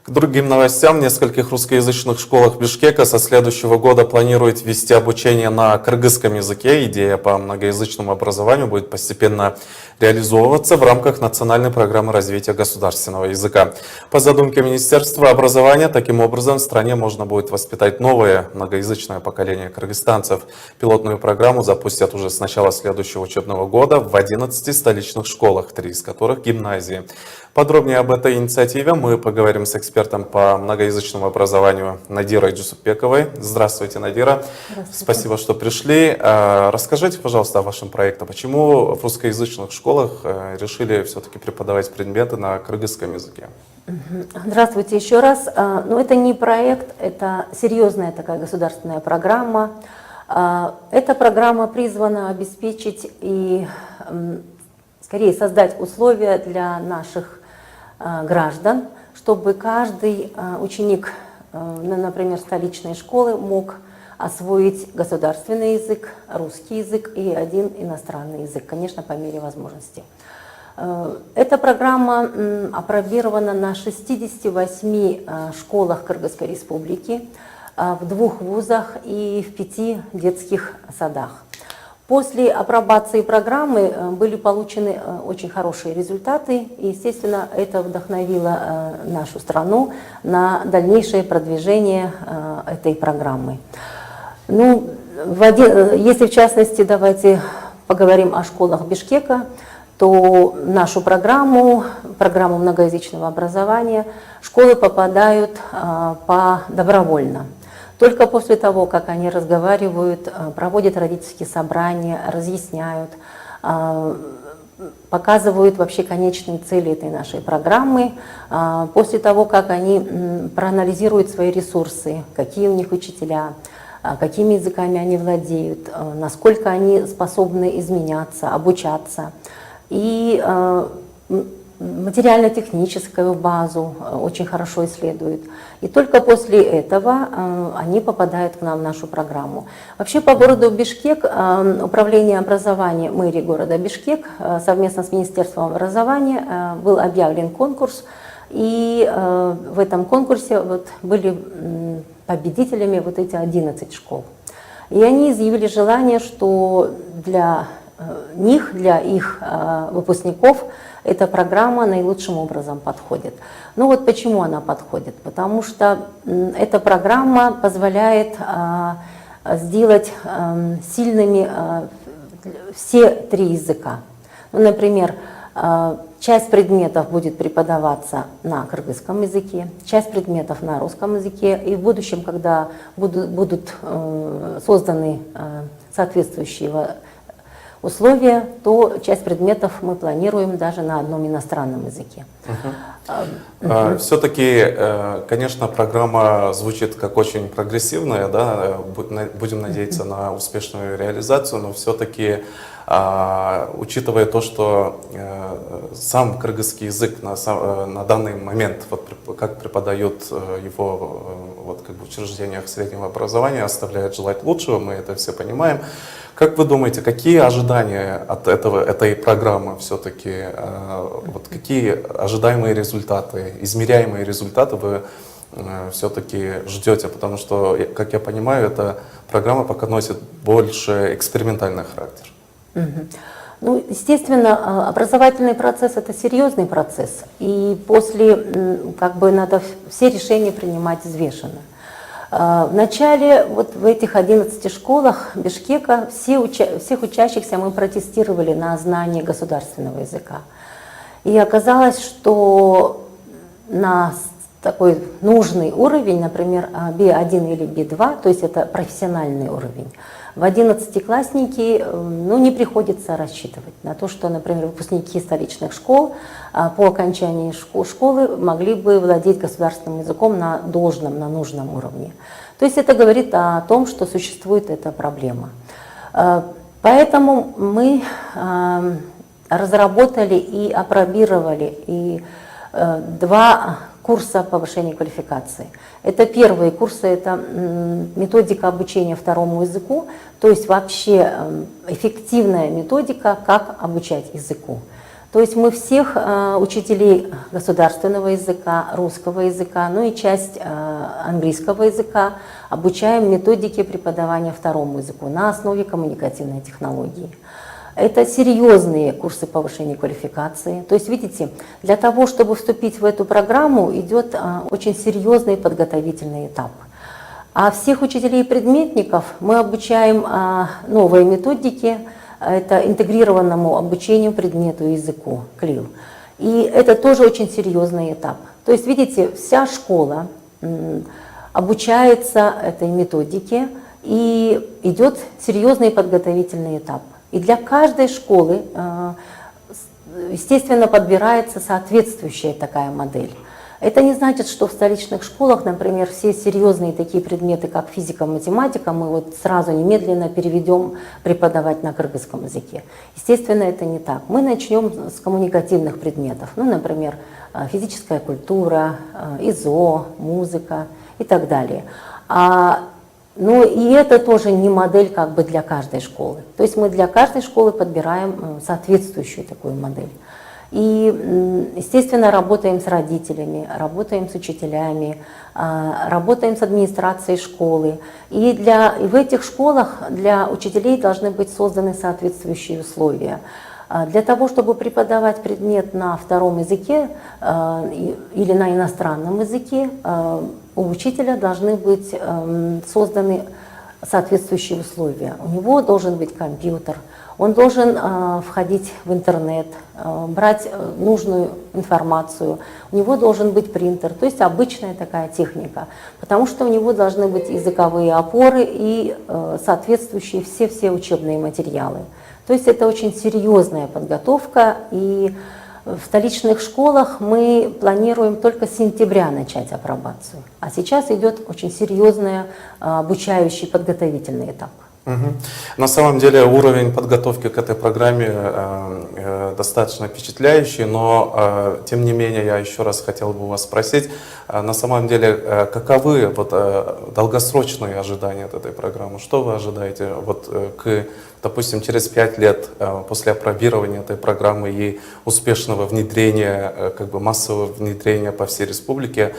К другим новостям. В нескольких русскоязычных школах Бишкека со следующего года планируют ввести обучение на кыргызском языке. Идея по многоязычному образованию будет постепенно реализовываться в рамках национальной программы развития государственного языка. По задумке Министерства образования, таким образом в стране можно будет воспитать новое многоязычное поколение кыргызстанцев. Пилотную программу запустят уже с начала следующего учебного года в 11 столичных школах, 3 из которых гимназии. Подробнее об этой инициативе мы поговорим с экспертом по многоязычному образованию Надирой Джусупбековой. Здравствуйте, Надира. Здравствуйте. Спасибо, что пришли. Расскажите, пожалуйста, о вашем проекте. Почему в русскоязычных школах решили все-таки преподавать предметы на кыргызском языке? Здравствуйте еще раз. Но это не проект, это серьезная такая государственная программа. Эта программа призвана обеспечить и скорее создать условия для наших граждан, чтобы каждый ученик, например, столичной школы мог освоить государственный язык, русский язык и один иностранный язык, конечно, по мере возможности. Эта программа апробирована на 68 школах Кыргызской республики, в 2 вузах и в 5 детских садах. После апробации программы были получены очень хорошие результаты, и, естественно, это вдохновило нашу страну на дальнейшее продвижение этой программы. Ну, если в частности давайте поговорим о школах Бишкека, то в нашу программу многоязычного образования, школы попадают добровольно. Только после того, как они разговаривают, проводят родительские собрания, разъясняют, показывают вообще конечные цели этой нашей программы, после того, как они проанализируют свои ресурсы, какие у них учителя, какими языками они владеют, насколько они способны изменяться, обучаться. И материально-техническую базу очень хорошо исследуют. И только после этого они попадают к нам в нашу программу. Вообще по городу Бишкек управление образования мэрии города Бишкек совместно с Министерством образования был объявлен конкурс. И в этом конкурсе были победителями эти 11 школ. И они изъявили желание, что для них, для их выпускников, эта программа наилучшим образом подходит. Ну вот почему она подходит? Потому что эта программа позволяет сделать сильными все 3 языка. Ну, например, часть предметов будет преподаваться на кыргызском языке, часть предметов на русском языке. И в будущем, когда будут созданы соответствующие условия, то часть предметов мы планируем даже на одном иностранном языке. Все-таки, конечно, программа звучит как очень прогрессивная, да? Будем надеяться на успешную реализацию, но все-таки, учитывая то, что сам кыргызский язык на данный момент, как преподают его в учреждениях среднего образования, оставляет желать лучшего, мы это все понимаем. Как вы думаете, какие ожидания от этой программы все-таки, какие ожидаемые результаты, измеряемые результаты вы все-таки ждете? Потому что, как я понимаю, эта программа пока носит больше экспериментальный характер. Ну, естественно, образовательный процесс — это серьезный процесс, и надо все решения принимать взвешенно. Вначале в этих 11 школах Бишкека всех учащихся мы протестировали на знание государственного языка. И оказалось, что на такой нужный уровень, например, B1 или B2, то есть это профессиональный уровень, в 11-классники не приходится рассчитывать на то, что, например, выпускники столичных школ по окончании школы могли бы владеть государственным языком на должном, на нужном уровне. То есть это говорит о том, что существует эта проблема. Поэтому мы разработали и апробировали 2 курса повышения квалификации. Это первые курсы, это методика обучения 2-му языку, то есть вообще эффективная методика, как обучать языку. То есть мы всех учителей государственного языка, русского языка, ну и часть английского языка обучаем методике преподавания второму языку на основе коммуникативной технологии. Это серьезные курсы повышения квалификации. То есть, видите, для того, чтобы вступить в эту программу, идет очень серьезный подготовительный этап. А всех учителей и предметников мы обучаем новой методике, это интегрированному обучению предмету и языку, КЛИЛ. И это тоже очень серьезный этап. То есть, видите, вся школа обучается этой методике, и идет серьезный подготовительный этап. И для каждой школы, естественно, подбирается соответствующая такая модель. Это не значит, что в столичных школах, например, все серьезные такие предметы, как физика, математика, мы вот сразу немедленно переведем преподавать на кыргызском языке. Естественно, это не так. Мы начнем с коммуникативных предметов, ну, например, физическая культура, ИЗО, музыка и так далее. Ну и это тоже не модель как бы для каждой школы. То есть мы для каждой школы подбираем соответствующую такую модель. И, естественно, работаем с родителями, работаем с учителями, работаем с администрацией школы. И в этих школах для учителей должны быть созданы соответствующие условия. Для того, чтобы преподавать предмет на втором языке или на иностранном языке, у учителя должны быть созданы соответствующие условия. У него должен быть компьютер, он должен входить в интернет, брать нужную информацию, у него должен быть принтер, то есть обычная такая техника, потому что у него должны быть языковые опоры и соответствующие все учебные материалы. То есть это очень серьезная подготовка, и в столичных школах мы планируем только с сентября начать апробацию. А сейчас идет очень серьезный обучающий подготовительный этап. На самом деле уровень подготовки к этой программе достаточно впечатляющий, но тем не менее я еще раз хотел бы вас спросить, на самом деле каковы долгосрочные ожидания от этой программы? Что вы ожидаете допустим, через 5 лет после апробирования этой программы и успешного внедрения, массового внедрения по всей республике,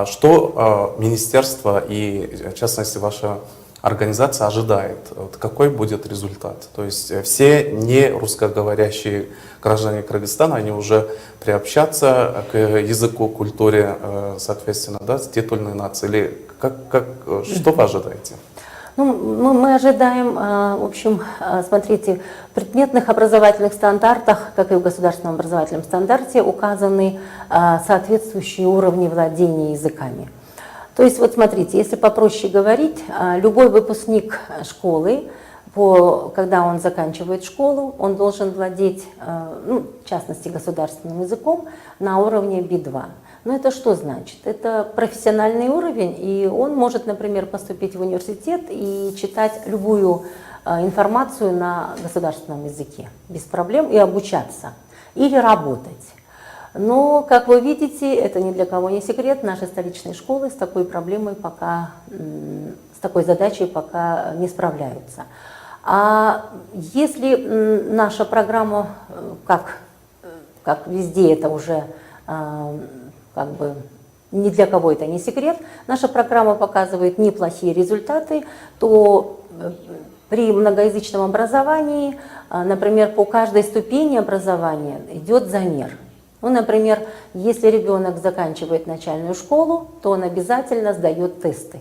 что министерство и, в частности, ваша организация ожидает? Какой будет результат? То есть все не русскоговорящие граждане Кыргызстана, они уже приобщатся к языку, культуре, соответственно, да, титульной нации? Или что вы ожидаете? Ну, мы ожидаем, в общем, смотрите, в предметных образовательных стандартах, как и в государственном образовательном стандарте, указаны соответствующие уровни владения языками. То есть, вот смотрите, если попроще говорить, любой выпускник школы, когда он заканчивает школу, он должен владеть, в частности, государственным языком на уровне B2. Но это что значит? Это профессиональный уровень, и он может, например, поступить в университет и читать любую информацию на государственном языке без проблем и обучаться, или работать. Но, как вы видите, это ни для кого не секрет, наши столичные школы с такой проблемой пока, с такой задачей пока не справляются. А если наша программа, как везде это уже ни для кого это не секрет, наша программа показывает неплохие результаты, то при многоязычном образовании, например, по каждой ступени образования идет замер. Ну, например, если ребенок заканчивает начальную школу, то он обязательно сдает тесты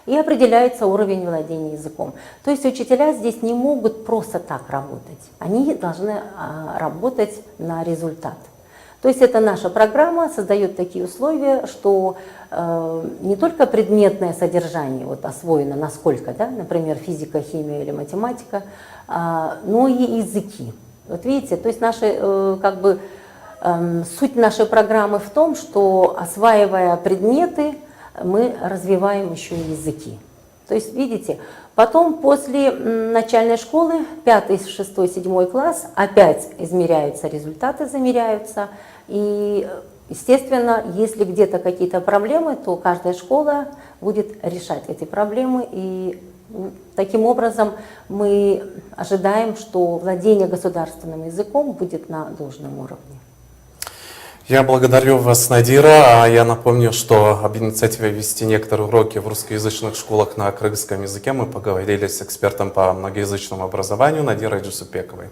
и определяется уровень владения языком. То есть учителя здесь не могут просто так работать, они должны работать на результат. То есть это наша программа создает такие условия, что не только предметное содержание освоено, насколько, да, например, физика, химия или математика, но и языки. Вот видите, то есть суть нашей программы в том, что, осваивая предметы, мы развиваем еще и языки. То есть, видите, потом после начальной школы, 5, 6, 7 класс, опять измеряются результаты, замеряются. И, естественно, если где-то какие-то проблемы, то каждая школа будет решать эти проблемы и Таким образом, мы ожидаем, что владение государственным языком будет на должном уровне. Я благодарю вас, Надира. А я напомню, что об инициативе вести некоторые уроки в русскоязычных школах на кыргызском языке мы поговорили с экспертом по многоязычному образованию Надирой Джусупековой.